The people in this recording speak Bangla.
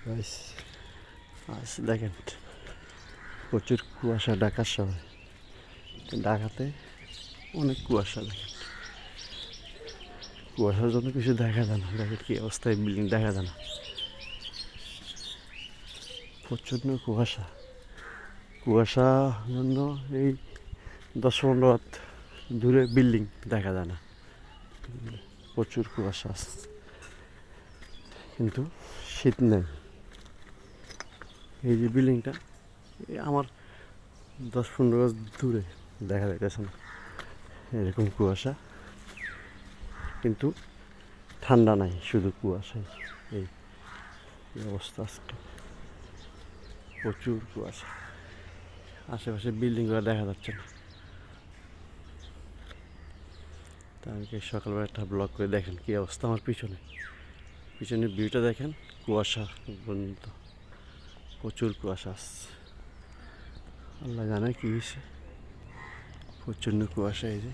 গাইস, আজ দেখেন প্রচুর কুয়াশা ঢাকার শহরে। ঢাকাতে অনেক কুয়াশা। দেখেন কুয়াশার জন্য কিছু দেখা যায় না। দেখেন কি অবস্থায় বিল্ডিং দেখা যায় না, প্রচণ্ড কুয়াশা। কুয়াশা জন্য এই 10-15 হাত দূরে বিল্ডিং দেখা যায় না, প্রচুর কুয়াশা আছে। কিন্তু শীত নেই। এই যে বিল্ডিংটা আমার 10-15 গজ দূরে দেখা যাইতেছে না, এরকম কুয়াশা। কিন্তু ঠান্ডা নাই, শুধু কুয়াশাই। এই অবস্থা আজকে, প্রচুর কুয়াশা। আশেপাশে বিল্ডিংগুলো দেখা যাচ্ছে না। তাদেরকে সকালবেলা একটা ব্লগ করে দেখেন কী অবস্থা। আমার পিছনে ভিউটা দেখেন, কুয়াশা পর্যন্ত, প্রচুর কুয়াশা আসছে। আল্লাহ জানে কী হয়েছে, প্রচণ্ড কুয়াশা। এই যে